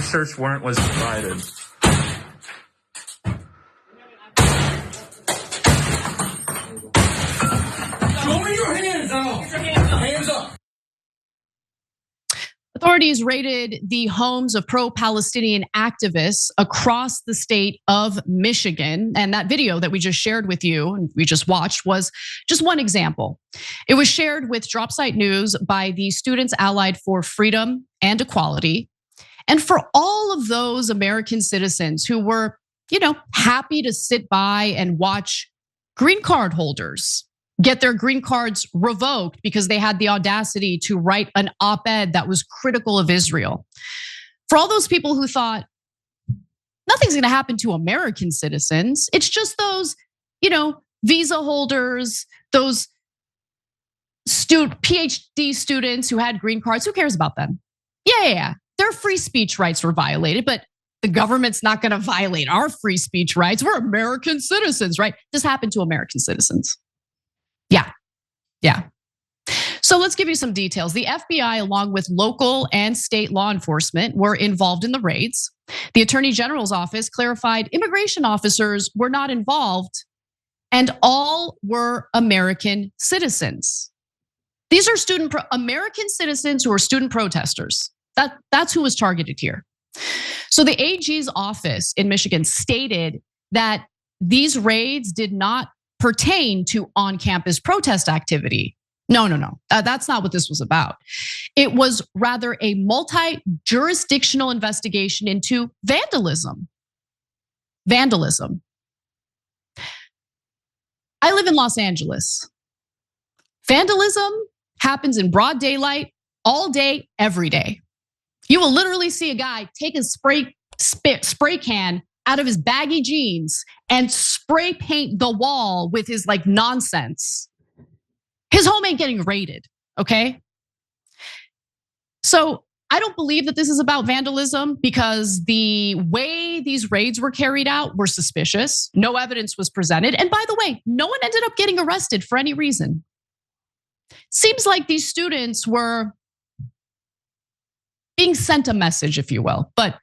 No search warrant was provided. Show me your hands out. Hands up. Authorities raided the homes of pro-Palestinian activists across the state of Michigan. And that video that we just shared with you and we just watched was just one example. It was shared with Dropsite News by the Students Allied for Freedom and Equality. And for all of those American citizens who were, happy to sit by and watch green card holders get their green cards revoked because they had the audacity to write an op-ed that was critical of Israel. For all those people who thought nothing's gonna happen to American citizens, it's just those, visa holders, those PhD students who had green cards, who cares about them? Yeah, their free speech rights were violated, but the government's not gonna violate our free speech rights. We're American citizens, right? This happened to American citizens. Yeah. So let's give you some details. The FBI, along with local and state law enforcement, were involved in the raids. The Attorney General's office clarified immigration officers were not involved and all were American citizens. These are American citizens who are student protesters. That's who was targeted here. So the AG's office in Michigan stated that these raids did not pertain to on-campus protest activity. No. That's not what this was about. It was rather a multi-jurisdictional investigation into vandalism. I live in Los Angeles. Vandalism happens in broad daylight, all day, every day. You will literally see a guy take a spray can out of his baggy jeans and spray paint the wall with his nonsense. His home ain't getting raided, okay? So I don't believe that this is about vandalism because the way these raids were carried out were suspicious. No evidence was presented. And by the way, no one ended up getting arrested for any reason. Seems like these students were being sent a message, if you will, but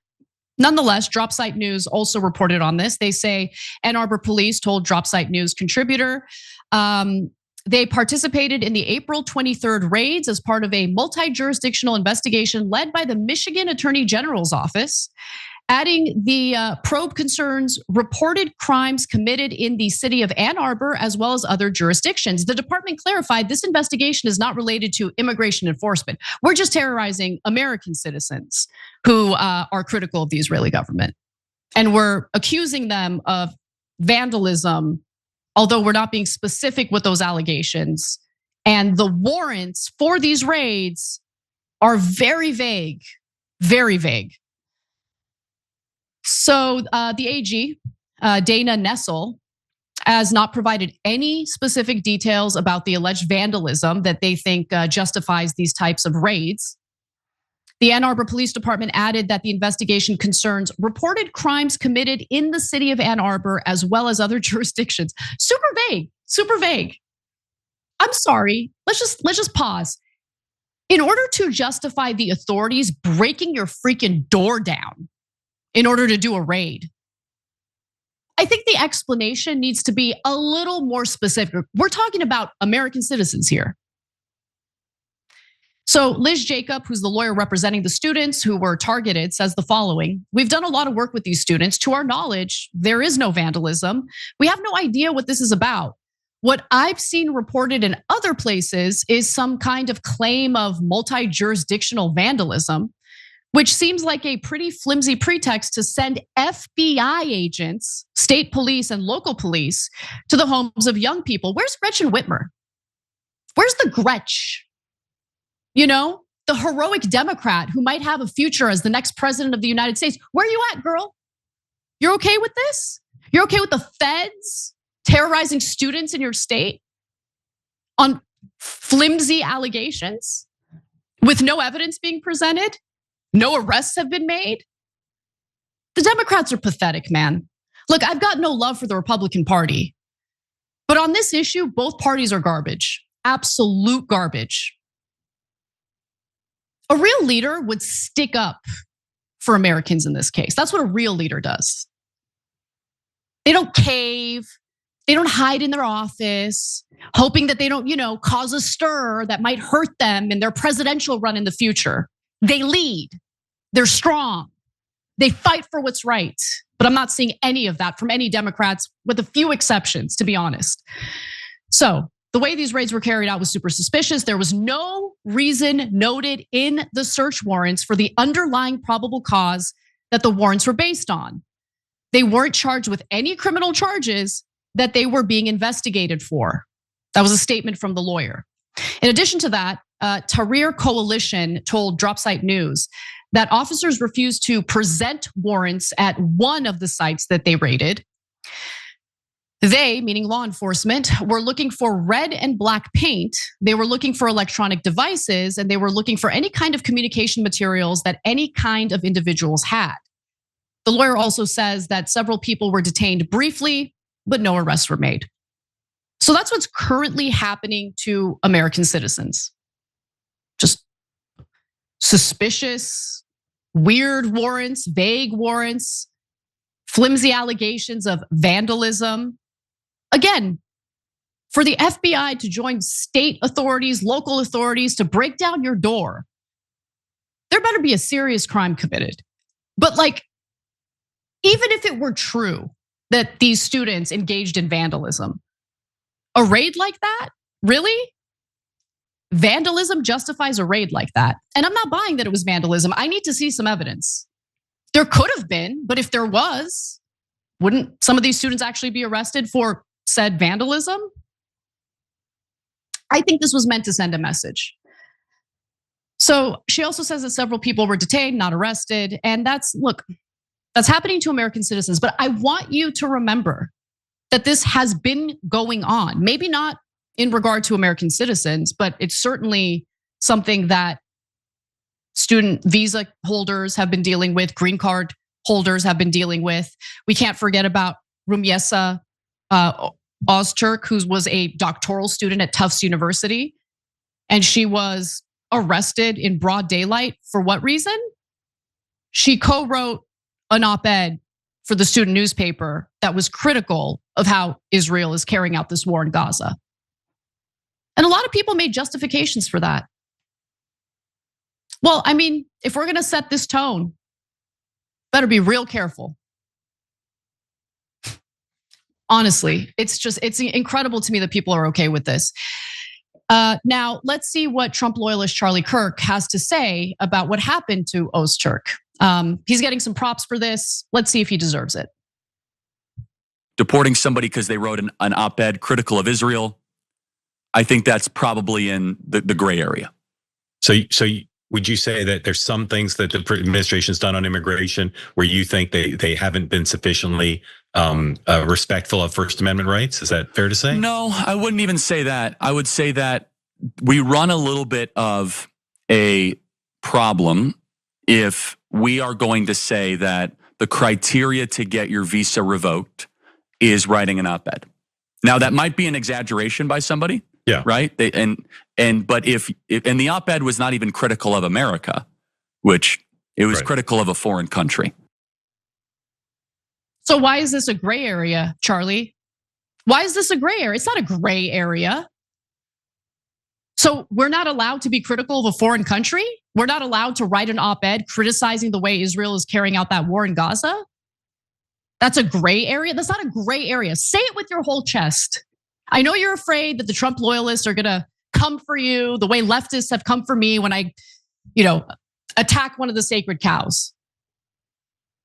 nonetheless, Dropsite News also reported on this. They say Ann Arbor police told Dropsite News contributor they participated in the April 23rd raids as part of a multi-jurisdictional investigation led by the Michigan Attorney General's office, adding the probe concerns reported crimes committed in the city of Ann Arbor as well as other jurisdictions. The department clarified this investigation is not related to immigration enforcement. We're just terrorizing American citizens who are critical of the Israeli government. And we're accusing them of vandalism, although we're not being specific with those allegations. And the warrants for these raids are very vague, very vague. So the AG, Dana Nessel, has not provided any specific details about the alleged vandalism that they think justifies these types of raids. The Ann Arbor Police Department added that the investigation concerns reported crimes committed in the city of Ann Arbor as well as other jurisdictions. Super vague, super vague. I'm sorry, let's just pause. In order to justify the authorities breaking your freaking door down in order to do a raid, I think the explanation needs to be a little more specific. We're talking about American citizens here. So Liz Jacob, who's the lawyer representing the students who were targeted, says the following: we've done a lot of work with these students. To our knowledge, there is no vandalism. We have no idea what this is about. What I've seen reported in other places is some kind of claim of multi-jurisdictional vandalism, which seems like a pretty flimsy pretext to send FBI agents, state police and local police to the homes of young people. Where's Gretchen Whitmer? Where's the Gretch? The heroic Democrat who might have a future as the next president of the United States. Where are you at, girl? You're okay with this? You're okay with the feds terrorizing students in your state on flimsy allegations with no evidence being presented? No arrests have been made? The Democrats are pathetic, man. Look, I've got no love for the Republican Party, but on this issue, both parties are garbage, absolute garbage. A real leader would stick up for Americans in this case. That's what a real leader does. They don't cave. They don't hide in their office, hoping that they don't, cause a stir that might hurt them in their presidential run in the future. They lead. They're strong. They fight for what's right. But I'm not seeing any of that from any Democrats, with a few exceptions, to be honest. So the way these raids were carried out was super suspicious. There was no reason noted in the search warrants for the underlying probable cause that the warrants were based on. They weren't charged with any criminal charges that they were being investigated for. That was a statement from the lawyer. In addition to that, TAHRIR Coalition told Dropsite News that officers refused to present warrants at one of the sites that they raided. They, meaning law enforcement, were looking for red and black paint. They were looking for electronic devices, and they were looking for any kind of communication materials that any kind of individuals had. The lawyer also says that several people were detained briefly, but no arrests were made. So that's what's currently happening to American citizens. Just suspicious, weird warrants, vague warrants, flimsy allegations of vandalism. Again, for the FBI to join state authorities, local authorities to break down your door, there better be a serious crime committed. But even if it were true that these students engaged in vandalism, a raid like that, really? Vandalism justifies a raid like that. And I'm not buying that it was vandalism. I need to see some evidence. There could have been, but if there was, wouldn't some of these students actually be arrested for said vandalism? I think this was meant to send a message. So she also says that several people were detained, not arrested. And that's happening to American citizens. But I want you to remember that this has been going on. Maybe not in regard to American citizens, but it's certainly something that student visa holders have been dealing with, green card holders have been dealing with. We can't forget about Rumiesa Ozturk, who was a doctoral student at Tufts University. And she was arrested in broad daylight for what reason? She co-wrote an op-ed for the student newspaper that was critical of how Israel is carrying out this war in Gaza. And a lot of people made justifications for that. Well, I mean, if we're gonna set this tone, better be real careful. Honestly, it's incredible to me that people are okay with this. Now, let's see what Trump loyalist Charlie Kirk has to say about what happened to Ozturk. He's getting some props for this. Let's see if he deserves it. Deporting somebody because they wrote an op-ed critical of Israel, I think that's probably in the gray area. So would you say that there's some things that the administration's done on immigration where you think they haven't been sufficiently respectful of First Amendment rights? Is that fair to say? No, I wouldn't even say that. I would say that we run a little bit of a problem if we are going to say that the criteria to get your visa revoked is writing an op-ed. Now, that might be an exaggeration by somebody. Yeah. Right. But if the op-ed was not even critical of America, which it was critical of a foreign country. So why is this a gray area, Charlie? Why is this a gray area? It's not a gray area. So we're not allowed to be critical of a foreign country? We're not allowed to write an op-ed criticizing the way Israel is carrying out that war in Gaza? That's a gray area? That's not a gray area. Say it with your whole chest. I know you're afraid that the Trump loyalists are gonna come for you the way leftists have come for me when I, attack one of the sacred cows.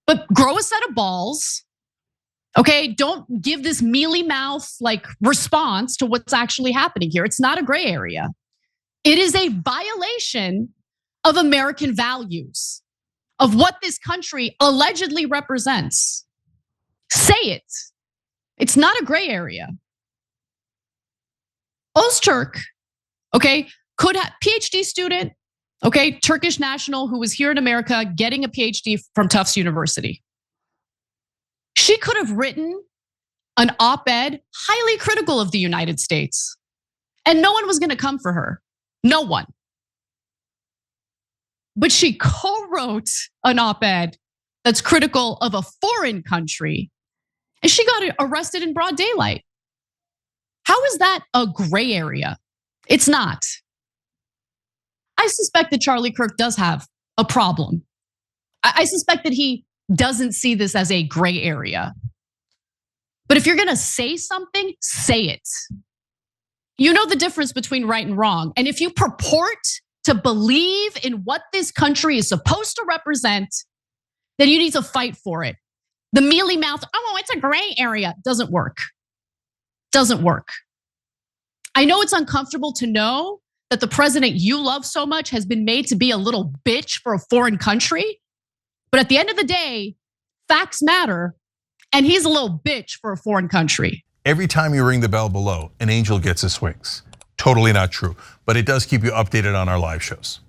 But grow a set of balls, okay? Don't give this mealy mouth response to what's actually happening here. It's not a gray area. It is a violation of American values, of what this country allegedly represents. Say it. It's not a gray area. Ozturk, could have PhD student, Turkish national who was here in America getting a PhD from Tufts University. She could have written an op-ed highly critical of the United States, and no one was gonna come for her. No one. but she co-wrote an op-ed that's critical of a foreign country, and she got arrested in broad daylight. How is that a gray area? It's not. I suspect that Charlie Kirk does have a problem. I suspect that he doesn't see this as a gray area. But if you're gonna say something, say it. You know the difference between right and wrong. And if you purport to believe in what this country is supposed to represent, then you need to fight for it. The mealy mouth, oh, it's a gray area, doesn't work. Doesn't work. I know it's uncomfortable to know that the president you love so much has been made to be a little bitch for a foreign country. But at the end of the day, facts matter, and he's a little bitch for a foreign country. Every time you ring the bell below, an angel gets his wings. Totally not true, but it does keep you updated on our live shows.